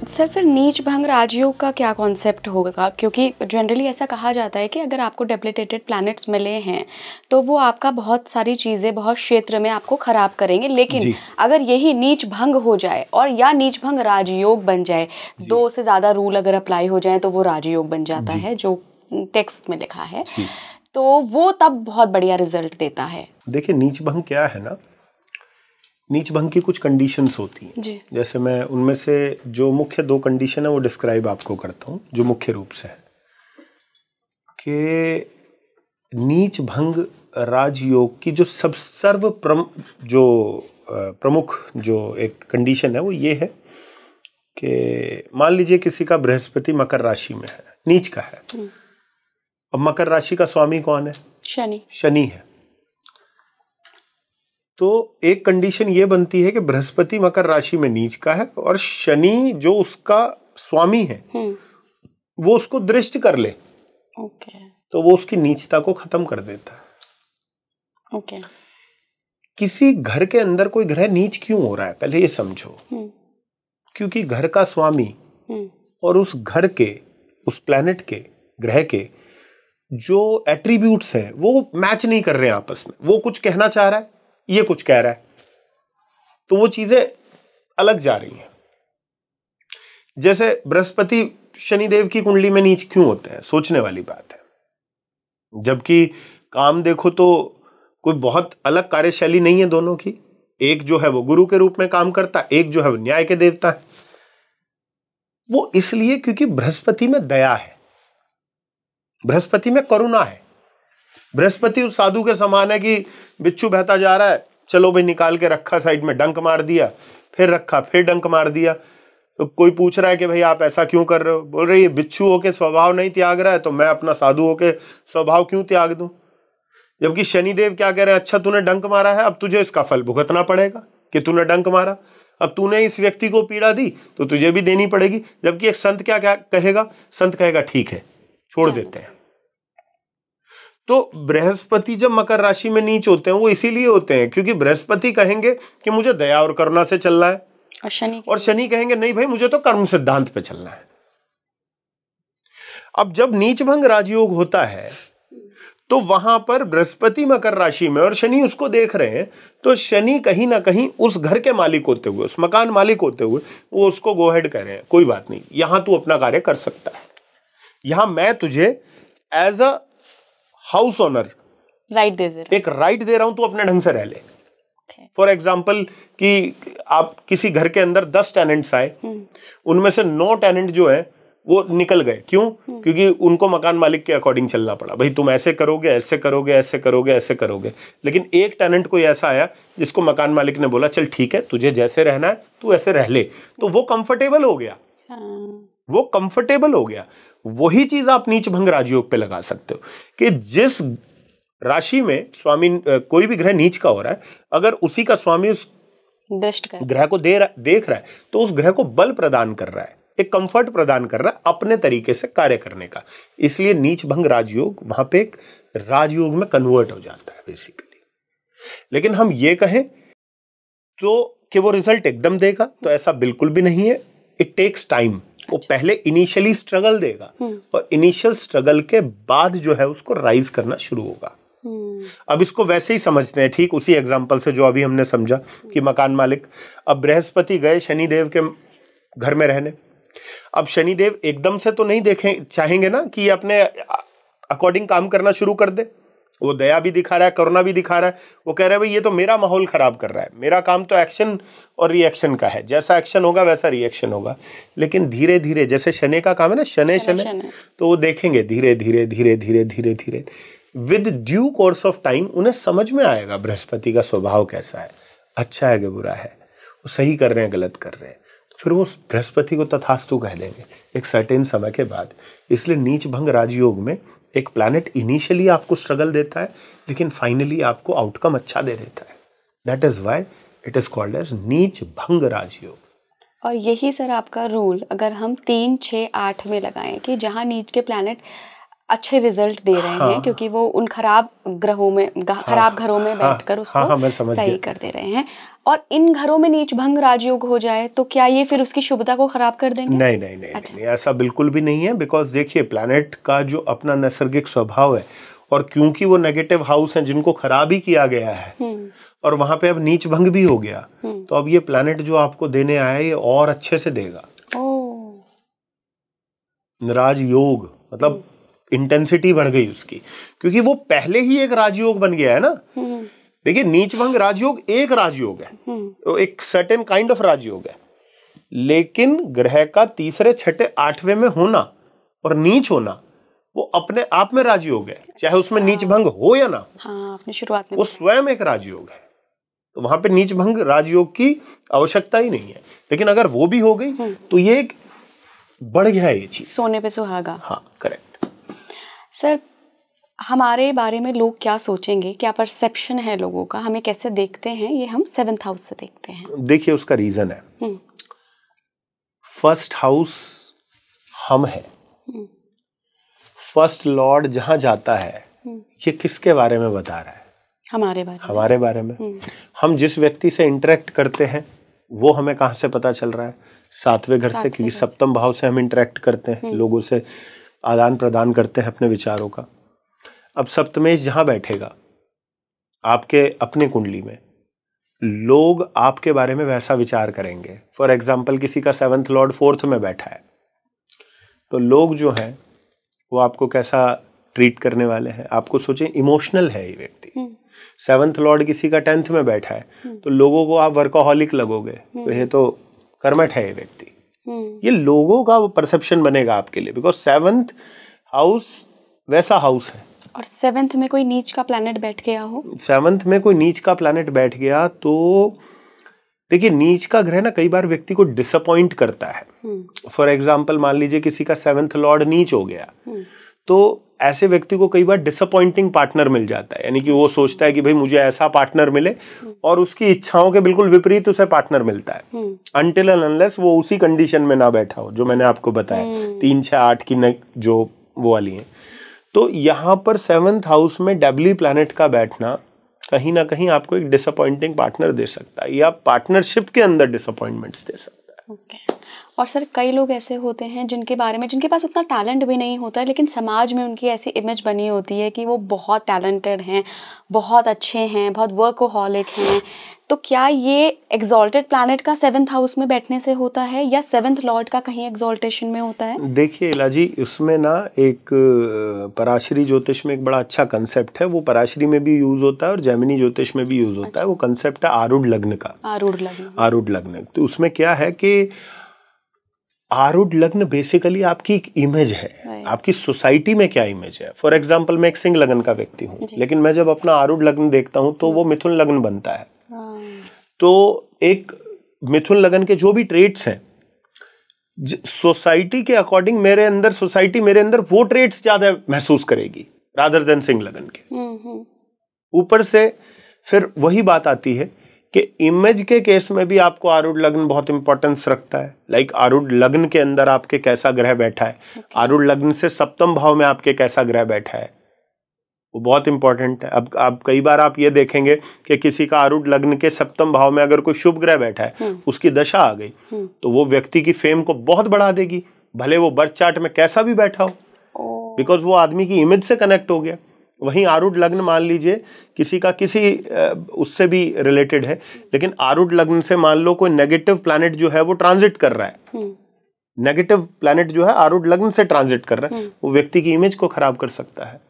Sir फिर नीच भंग राजयोग का क्या कॉन्सेप्ट होगा, क्योंकि जनरली ऐसा कहा जाता है कि अगर आपको डेप्लीटेटेड प्लैनेट्स मिले हैं तो वो आपका बहुत सारी चीज़ें बहुत क्षेत्र में आपको ख़राब करेंगे, लेकिन अगर यही नीच भंग हो जाए और या नीच भंग राजयोग बन जाए, 2 से ज़्यादा रूल अगर अप्लाई हो जाए तो वो राजयोग बन जाता है, जो टेक्स्ट में लिखा है, तो वो तब बहुत बढ़िया रिजल्ट देता है। देखिए नीच भंग क्या है ना, नीच भंग की कुछ कंडीशंस होती हैं, जैसे मैं उनमें से जो मुख्य 2 कंडीशन है वो डिस्क्राइब आपको करता हूँ, जो मुख्य रूप से है कि नीच भंग राजयोग की जो प्रमुख जो एक कंडीशन है वो ये है कि मान लीजिए किसी का बृहस्पति मकर राशि में है, नीच का है, अब मकर राशि का स्वामी कौन है? शनि है। तो एक कंडीशन ये बनती है कि बृहस्पति मकर राशि में नीच का है और शनि जो उसका स्वामी है वो उसको दृष्ट कर ले, तो वो उसकी नीचता को खत्म कर देता है। किसी घर के अंदर कोई ग्रह नीच क्यों हो रहा है, पहले ये समझो। क्योंकि घर का स्वामी और उस घर के, उस प्लैनेट के, ग्रह के जो एट्रीब्यूट्स हैं वो मैच नहीं कर रहे हैं आपस में। वो कुछ कहना चाह रहा है, ये कुछ कह रहा है, तो वो चीजें अलग जा रही हैं। जैसे बृहस्पति शनिदेव की कुंडली में नीच क्यों होते हैं, सोचने वाली बात है। जबकि काम देखो तो कोई बहुत अलग कार्यशैली नहीं है दोनों की। एक जो है वो गुरु के रूप में काम करता है, एक जो है वो न्याय के देवता है। वो इसलिए क्योंकि बृहस्पति में दया है, बृहस्पति में करुणा है। बृहस्पति उस साधु के समान है कि बिच्छू बहता जा रहा है, चलो भाई निकाल के रखा साइड में, डंक मार दिया, फिर रखा, फिर डंक मार दिया। तो कोई पूछ रहा है कि भाई आप ऐसा क्यों कर रहे हो, बोल रहे ये बिच्छू होके स्वभाव नहीं त्याग रहा है तो मैं अपना साधु होके स्वभाव क्यों त्याग दूं। जबकि शनिदेव क्या कह रहे हैं, अच्छा तूने डंक मारा है, अब तुझे इसका फल भुगतना पड़ेगा कि तूने डंक मारा। अब तूने इस व्यक्ति को पीड़ा दी तो तुझे भी देनी पड़ेगी। जबकि एक संत क्या क्या कहेगा, संत कहेगा ठीक है छोड़ देते हैं। तो बृहस्पति जब मकर राशि में नीच होते हैं वो इसीलिए होते हैं क्योंकि बृहस्पति कहेंगे कि मुझे दया और करुणा से चलना है, और शनि कहेंगे नहीं भाई मुझे तो कर्म सिद्धांत पे चलना है। अब जब नीच भंग राजयोग होता है तो वहां पर बृहस्पति मकर राशि में और शनि उसको देख रहे हैं, तो शनि कहीं ना कहीं उस घर के मालिक होते हुए, उस मकान मालिक होते हुए वो उसको गो अहेड कर रहे हैं, कोई बात नहीं, यहां तू अपना कार्य कर सकता है, यहां मैं तुझे as a house owner right दे रहा, एक राइट दे रहा हूं, तू अपने ढंग से रह ले। फॉर एग्जाम्पल कि आप किसी घर के अंदर 10 टेनेंट्स आए, उनमें से 9 टेनेंट जो है वो निकल गए, क्यों? क्योंकि उनको मकान मालिक के अकॉर्डिंग चलना पड़ा, भाई तुम ऐसे करोगे, ऐसे करोगे, ऐसे करोगे, ऐसे करोगे। लेकिन एक टेनेंट कोई ऐसा आया जिसको मकान मालिक ने बोला चल ठीक है तुझे जैसे रहना है तू ऐसे रह ले, तो वो कंफर्टेबल हो गया, वो कंफर्टेबल हो गया। वही चीज आप नीच भंग राजयोग पे लगा सकते हो कि जिस राशि में स्वामी कोई भी ग्रह नीच का हो रहा है, अगर उसी का स्वामी उस ग्रह को देख रहा है तो उस ग्रह को बल प्रदान कर रहा है, एक कंफर्ट प्रदान कर रहा है अपने तरीके से कार्य करने का। इसलिए नीच भंग राजयोग वहां पे एक राजयोग में कन्वर्ट हो जाता है बेसिकली। लेकिन हम ये कहें तो कि वो रिजल्ट एकदम देगा, तो ऐसा बिल्कुल भी नहीं है। It takes time. वो पहले इनिशियली स्ट्रगल देगा और इनिशियल स्ट्रगल के बाद जो है उसको राइज करना शुरू होगा। अब इसको वैसे ही समझते हैं, ठीक उसी एग्जांपल से जो अभी हमने समझा कि मकान मालिक, अब बृहस्पति गए शनिदेव के घर में रहने। अब शनिदेव एकदम से तो नहीं देखें चाहेंगे ना कि अपने अकॉर्डिंग काम करना शुरू कर दे। वो दया भी दिखा रहा है, करुणा भी दिखा रहा है। वो कह रहा है भाई ये तो मेरा माहौल खराब कर रहा है, मेरा काम तो एक्शन और रिएक्शन का है, जैसा एक्शन होगा वैसा रिएक्शन होगा। लेकिन धीरे धीरे, जैसे शनि का काम है ना, शनि तो वो देखेंगे धीरे धीरे धीरे धीरे धीरे धीरे with due course of time उन्हें समझ में आएगा बृहस्पति का स्वभाव कैसा है, अच्छा है कि बुरा है, वो सही कर रहे हैं गलत कर रहे हैं। तो फिर वो बृहस्पति को तथास्तु कह देंगे एक सर्टेन समय के बाद। इसलिए नीच भंग राजयोग में एक प्लैनेट इनिशियली आपको स्ट्रगल देता है लेकिन फाइनली आपको आउटकम अच्छा दे देता है। That is why it is called as neech bhang राजयोग। और यही सर आपका रूल अगर हम 3, 6, 8 में लगाएं कि जहां नीच के प्लैनेट अच्छे रिजल्ट दे रहे हैं, क्योंकि वो उन खराब ग्रहों में खराब घरों में बैठकर उसको सही कर दे रहे हैं। और इन घरों में नीच भंग राजयोग हो जाए तो क्या ये फिर उसकी शुभता को खराब कर देंगे? नहीं नहीं नहीं, अच्छा। नहीं, ऐसा बिल्कुल भी नहीं है। बिकॉज देखिए, प्लैनेट का जो अपना नैसर्गिक स्वभाव है, और क्योंकि वो नेगेटिव हाउस हैं जिनको खराब ही किया गया है और वहां पे अब नीच भंग भी हो गया, तो अब ये प्लैनेट जो आपको देने आया है ये और अच्छे से देगा। राजयोग मतलब इंटेंसिटी बढ़ गई उसकी, क्योंकि वो पहले ही एक राजयोग बन गया है ना। देखिए, नीच भंग राजयोग एक राजयोग है, तो एक सर्टेन काइंड ऑफ राजयोग है, लेकिन ग्रह का तीसरे छठे आठवें में होना और नीच होना वो अपने आप में राजयोग है, चाहे उसमें नीच भंग हो या ना। आपने शुरुआत में वो स्वयं एक राजयोग है, तो वहां पे नीच भंग राजयोग की आवश्यकता ही नहीं है। लेकिन अगर वो भी हो गई तो ये एक बढ़ गया है ये चीज, सोने पे सुहागा। हाँ, करेक्ट। सर, हमारे बारे में लोग क्या सोचेंगे, क्या परसेप्शन है लोगों का, हमें कैसे देखते हैं, ये हम 7th हाउस से देखते हैं। देखिए, उसका रीजन है, फर्स्ट हाउस हम है। फर्स्ट लॉर्ड जहां जाता है ये किसके बारे में बता रहा है? हमारे बारे में। हम जिस व्यक्ति से इंटरेक्ट करते हैं वो हमें कहां से पता चल रहा है? 7वें घर से, क्योंकि सप्तम भाव से हम इंटरेक्ट करते हैं, लोगों से आदान प्रदान करते हैं अपने विचारों का। अब सप्तमेश जहां बैठेगा आपके अपने कुंडली में, लोग आपके बारे में वैसा विचार करेंगे। फॉर एग्जाम्पल, किसी का 7th लॉर्ड 4th में बैठा है, तो लोग जो हैं वो आपको कैसा ट्रीट करने वाले हैं? आपको सोचें, इमोशनल है ये व्यक्ति। 7th लॉर्ड किसी का 10th में बैठा है, तो लोगों को आप वर्कोहॉलिक लगोगे, तो ये तो कर्मठ है ये व्यक्ति। ये लोगों का वो परसेप्शन बनेगा आपके लिए, बिकॉज 7th हाउस वैसा हाउस है। और 7th में कोई नीच का प्लैनेट बैठ गया हो, 7th में कोई नीच का प्लैनेट बैठ गया तो देखिए, नीच का ग्रह ना कई बार व्यक्ति को डिसअपॉइंट करता है। फॉर एग्जाम्पल, मान लीजिए किसी का 7th लॉर्ड नीच हो गया, तो ऐसे व्यक्ति को कई बार डिसअपॉइंटिंग पार्टनर मिल जाता है। यानी कि वो सोचता है कि भाई मुझे ऐसा पार्टनर मिले, और उसकी इच्छाओं के बिल्कुल विपरीत उसे पार्टनर मिलता है, अनटिल एंड अनलेस वो उसी कंडीशन में ना बैठा हो जो मैंने आपको बताया, 3, 6, 8 की जो वो वाली है। तो यहाँ पर 7th हाउस में डेबली प्लैनेट का बैठना कहीं ना कहीं आपको एक डिसअपॉइंटिंग पार्टनर दे सकता है, या पार्टनरशिप के अंदर डिसअपॉइंटमेंट्स दे सकता है। ओके। और सर, कई लोग ऐसे होते हैं जिनके पास उतना टैलेंट भी नहीं होता है, लेकिन समाज में उनकी ऐसी इमेज बनी होती है कि वो बहुत टैलेंटेड हैं, बहुत अच्छे हैं, बहुत वर्कोहॉलिक हैं। तो क्या ये एक्सॉल्टेड प्लैनेट का 7th हाउस में बैठने से होता है, या 7th लॉर्ड का कहीं एक्सॉल्टेशन में होता है? देखिए इलाजी, उसमें ना एक पराशरी ज्योतिष में एक बड़ा अच्छा कंसेप्ट है, वो पराशरी में भी यूज होता है और जैमिनी ज्योतिष में भी यूज होता है। वो कंसेप्ट है आरूढ़ लग्न का। आरूढ़ लग्न। तो उसमें क्या है कि आरूढ़ लग्न बेसिकली आपकी एक इमेज है, आपकी सोसाइटी में क्या इमेज है। फॉर एग्जाम्पल, मैं एक सिंह लग्न का व्यक्ति हूँ, लेकिन मैं जब अपना आरूढ़ लग्न देखता हूँ तो वो मिथुन लग्न बनता है। तो एक मिथुन लग्न के जो भी ट्रेट्स हैं, सोसाइटी के अकॉर्डिंग सोसाइटी मेरे अंदर वो ट्रेट्स ज्यादा महसूस करेगी रादर देन सिंह लग्न के। ऊपर से फिर वही बात आती है कि इमेज के केस में भी आपको आरूढ़ लग्न बहुत इंपॉर्टेंस रखता है। लाइक आरूढ़ लग्न के अंदर आपके कैसा ग्रह बैठा है, आरूढ़ लग्न से सप्तम भाव में आपके कैसा ग्रह बैठा है, वो बहुत इंपॉर्टेंट है। अब आप कई बार आप ये देखेंगे कि किसी का आरूढ़ लग्न के सप्तम भाव में अगर कोई शुभ ग्रह बैठा है, उसकी दशा आ गई, तो वो व्यक्ति की फेम को बहुत बढ़ा देगी, भले वो बर्थ चार्ट में कैसा भी बैठा हो, बिकॉज वो आदमी की इमेज से कनेक्ट हो गया। वहीं आरूढ़ लग्न मान लीजिए किसी का उससे भी रिलेटेड है, लेकिन आरूढ़ लग्न से मान लो कोई नेगेटिव प्लैनेट जो है वो ट्रांजिट कर रहा है, नेगेटिव प्लैनेट जो है आरूढ़ लग्न से ट्रांजिट कर रहा है, वो व्यक्ति की इमेज को खराब कर सकता है।